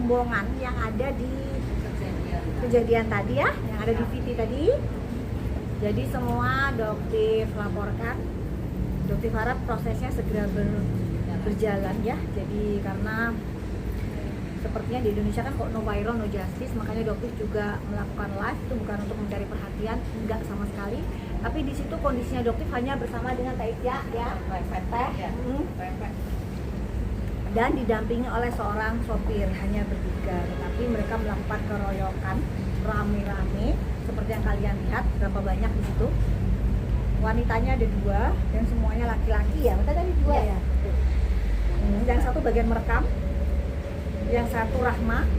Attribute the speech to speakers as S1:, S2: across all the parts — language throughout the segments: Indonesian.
S1: rombongan yang ada di kejadian tadi ya, yang ada di VT tadi. Jadi semua Doktif laporkan. Doktif harap prosesnya segera berjalan ya. Jadi karena sepertinya di Indonesia kan kok no viral no justice, makanya Doktif juga melakukan live itu bukan untuk mencari perhatian, enggak sama sekali. Tapi di situ kondisinya Doktif hanya bersama dengan Taisya ya, dan didampingi oleh seorang sopir, hanya bertiga. Tetapi mereka melakukan keroyokan rame-rame seperti yang kalian lihat, berapa banyak di situ. Wanitanya ada 2 dan semuanya laki-laki ya, betul tadi 2 ya. Yang satu bagian merekam, yang satu Rahma,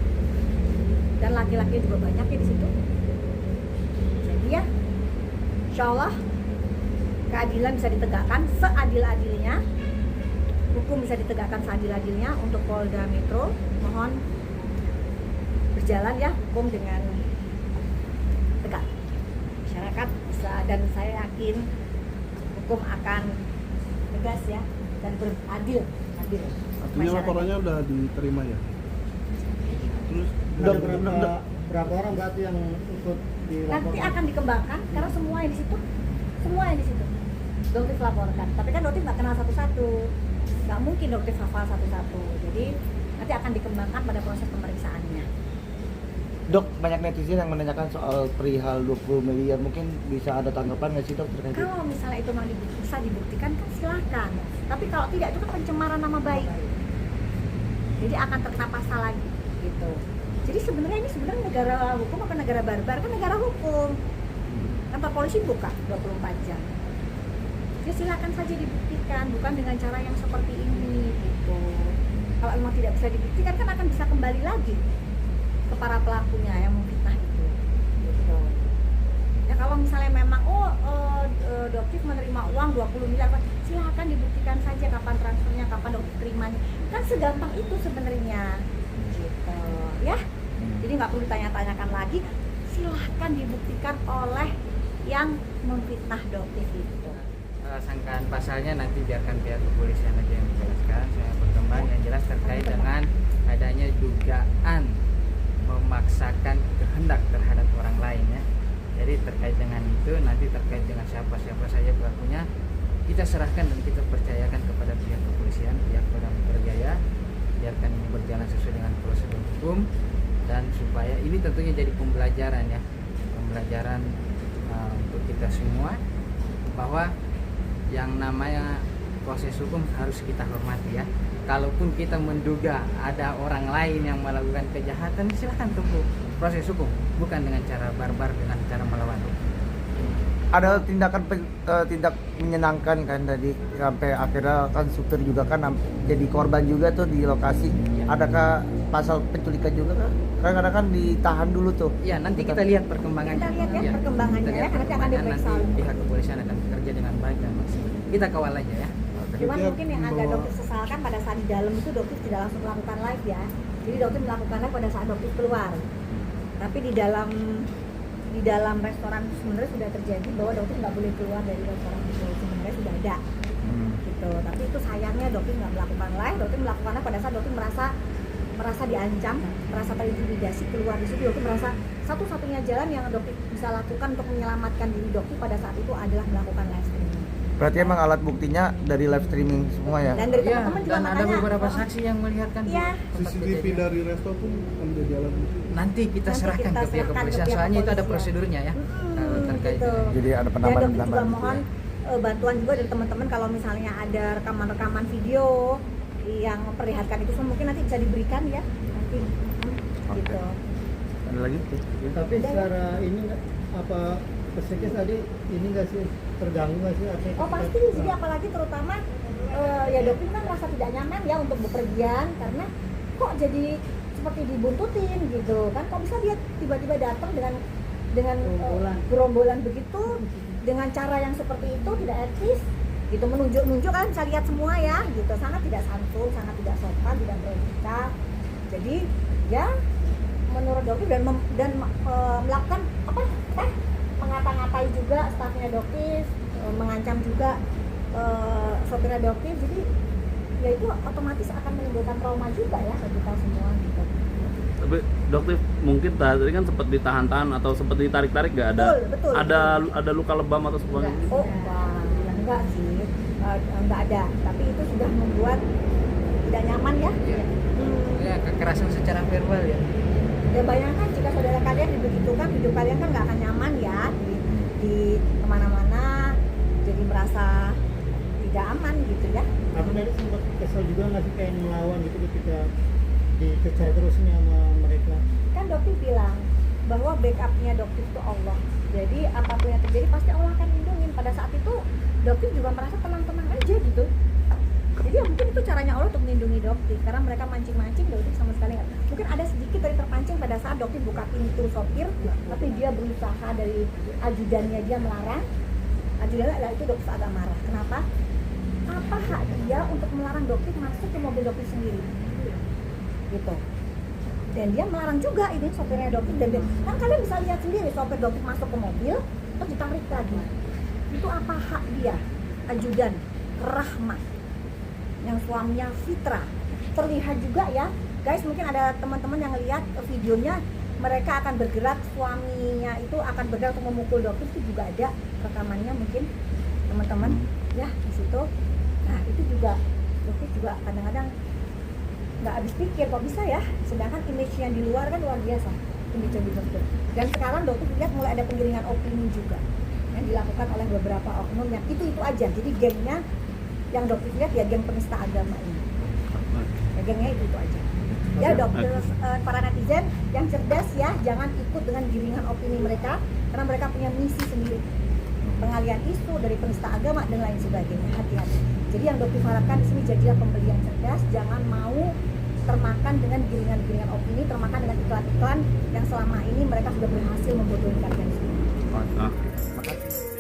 S1: dan laki-laki juga banyak ya di situ. Jadi ya, insya Allah keadilan bisa ditegakkan seadil-adilnya, hukum bisa ditegakkan seadil-adilnya untuk Polda Metro. Mohon berjalan ya hukum dengan tegak, masyarakat bisa, dan saya yakin hukum akan tegas ya dan beradil.
S2: Artinya laporannya udah diterima ya? Terus
S3: berapa orang berarti yang ikut dilaporkan?
S1: Nanti akan dikembangkan karena semua yang di situ Doktif laporkan. Tapi kan Doktif nggak kenal satu-satu, nggak mungkin Doktif hafal satu-satu. Jadi nanti akan dikembangkan pada proses pemeriksaannya.
S4: Dok, banyak netizen yang menanyakan soal perihal 20 miliar, mungkin bisa ada tanggapan nggak sih Dok terkait itu?
S1: Kalau misalnya itu memang bisa dibuktikan kan silakan. Tapi kalau tidak, itu kan pencemaran nama baik. Jadi akan terkena pasal lagi gitu. Jadi sebenarnya ini negara hukum apa negara barbar? Kan negara hukum. Kantor polisi buka 24 jam. Ya silakan saja dibuktikan, bukan dengan cara yang seperti ini gitu. Kalau memang tidak bisa dibuktikan kan akan bisa kembali lagi ke para pelakunya yang memfitnah itu gitu. Ya kalau misalnya memang Doktif menerima uang 20 miliar, silakan dibuktikan saja kapan transfernya, kapan Doktif terimanya. Kan segampang itu sebenarnya gitu ya. Jadi nggak perlu ditanya-tanyakan lagi, silahkan dibuktikan oleh yang memfitnah Doktif itu.
S5: Sangkaan pasalnya nanti biarkan pihak kepolisian aja yang menjelaskan. Saya berkembang yang jelas terkait dengan adanya dugaan memaksakan kehendak terhadap orang lain ya. Jadi terkait dengan itu, nanti terkait dengan siapa saja pelakunya, kita serahkan dan kita percayakan kepada pihak kepolisian, pihak Polda Metro Jaya, biarkan ini berjalan sesuai dengan prosedur hukum, dan supaya ini tentunya jadi pembelajaran ya, untuk kita semua, bahwa yang namanya proses hukum harus kita hormati ya. Kalaupun kita menduga ada orang lain yang melakukan kejahatan, silahkan tempuh proses hukum, bukan dengan cara barbar, dengan cara melawan hukum.
S4: Ada tindak menyenangkan kan tadi, sampai akhirnya kan supir juga kan jadi korban juga tuh di lokasi. Adakah pasal penculikan juga kan? Kadang-kadang kan ditahan dulu tuh.
S5: Ya, nanti kita lihat perkembangannya.
S1: Kita lihat ya perkembangannya ya, nanti akan diperiksa.
S5: Nanti pihak kepolisian akan bekerja dengan baik dan maksimal. Kita kawal aja ya.
S1: Cuman mungkin yang agak Doktif sesalkan pada saat di dalam itu Doktif tidak langsung melakukan live ya. Jadi Doktif melakukan live pada saat Doktif keluar. Tapi di dalam restoran itu sebenarnya sudah terjadi bahwa Doktif nggak boleh keluar dari restoran itu, sebenarnya sudah ada gitu. Tapi itu sayangnya Doktif nggak melakukan live. Doktif melakukannya pada saat Doktif merasa diancam, merasa terintimidasi keluar di situ. Doktif merasa satu-satunya jalan yang Doktif bisa lakukan untuk menyelamatkan diri Doktif pada saat itu adalah melakukan live streaming.
S4: Berarti emang alat buktinya dari live streaming semua ya?
S1: Dan dari
S5: Ya,
S1: teman-teman juga
S5: dan ada
S1: makanya
S5: beberapa saksi yang melihatkan
S1: Iya.
S5: tempat
S2: CCTV
S5: kejadian.
S2: dari resto pun akan berjalan gitu.
S5: Nanti kita serahkan ke pihak kepolisian, soalnya itu ada prosedurnya ya. Kalau terkait
S1: gitu.
S5: dengan
S4: Jadi ada
S1: Dan Doktif juga
S4: penambahan-penambahan gitu
S1: mohon
S4: ya?
S1: bantuan juga dari teman-teman kalau misalnya ada rekaman-rekaman video yang memperlihatkan itu semua, mungkin nanti bisa diberikan ya nanti. Gitu.
S4: Ada lagi?
S3: Tapi secara ini nggak, apa psikis tadi ini nggak sih terganggu nggak sih?
S1: Oh pasti, jadi apalagi terutama ya Doktif kan merasa tidak nyaman ya untuk bepergian karena kok jadi seperti dibuntutin gitu kan, kok bisa dia tiba-tiba datang dengan gerombolan begitu, dengan cara yang seperti itu tidak etis gitu, menunjuk kan, bisa lihat semua ya gitu, sangat tidak santun, sangat tidak sopan, tidak beretika. Jadi ya menurut Doktif dan melakukan mengata-ngatai juga stafnya Doktif, mengancam juga sopirnya Doktif. Jadi ya itu otomatis akan menimbulkan trauma juga ya ke kita semua gitu.
S6: Tapi dokter mungkin tadi kan sempat ditahan-tahan atau sempat ditarik-tarik nggak ada?
S1: Betul.
S6: Ada luka lebam atau sebagainya?
S1: Oh, enggak sih, enggak ada. Tapi itu sudah membuat tidak nyaman ya.
S5: Ya. Ya, kekerasan secara verbal ya.
S1: Ya bayangkan jika saudara kalian dibegitukan, hidup kalian kan nggak akan nyaman ya di kemana-mana, jadi merasa tidak aman gitu ya.
S3: Aku tadi sempat kesel juga nggak sih kayak melawan gitu ketika dikejar terus nih sama mereka.
S1: Kan dokter bilang bahwa backupnya dokter itu Allah. Jadi apapun yang terjadi pasti Allah akan lindungin. Pada saat itu dokter juga merasa tenang-tenang aja gitu. Jadi ya mungkin itu caranya Allah untuk melindungi dokter, karena mereka mancing-mancing dokter sama sekali nggak. Mungkin ada sedikit dari terpancing pada saat dokter buka pintu sopir, tapi dia berusaha dari ajudannya dia melarang. Ajudannya adalah itu dokter agak marah. Kenapa? Apa hak dia untuk melarang dokter masuk ke mobil dokter sendiri? Gitu. Dan dia melarang juga ini sopirnya dokter, dan kan kalian bisa lihat sendiri sopir dokter masuk ke mobil terus ditarik lagi. Itu apa hak dia? Ajudan Rahmat yang suaminya Fitra. Terlihat juga ya guys, mungkin ada teman-teman yang lihat videonya, mereka akan bergerak, suaminya itu akan bergerak untuk memukul dokter, itu juga ada rekamannya mungkin teman-teman ya di situ. Nah itu juga dokter juga kadang-kadang nggak habis pikir kok bisa ya, sedangkan image yang di luar kan luar biasa, image yang di dokter. Dan sekarang dokter lihat mulai ada penggiringan opini juga yang dilakukan oleh beberapa oknum yang itu aja. Jadi gengnya yang dokter lihat ya geng penista agama ini, ya gengnya itu aja ya. Dokter para netizen yang cerdas ya, jangan ikut dengan giringan opini mereka, karena mereka punya misi sendiri, pengalian isu dari penista agama dan lain sebagainya. Hati-hati. Jadi yang dokter harapkan di sini, jadilah pembeli yang cerdas, jangan mau termakan dengan giringan-giringan opini, termakan dengan iklan-iklan yang selama ini mereka sudah berhasil membodohi kalian semua.
S6: Makasih.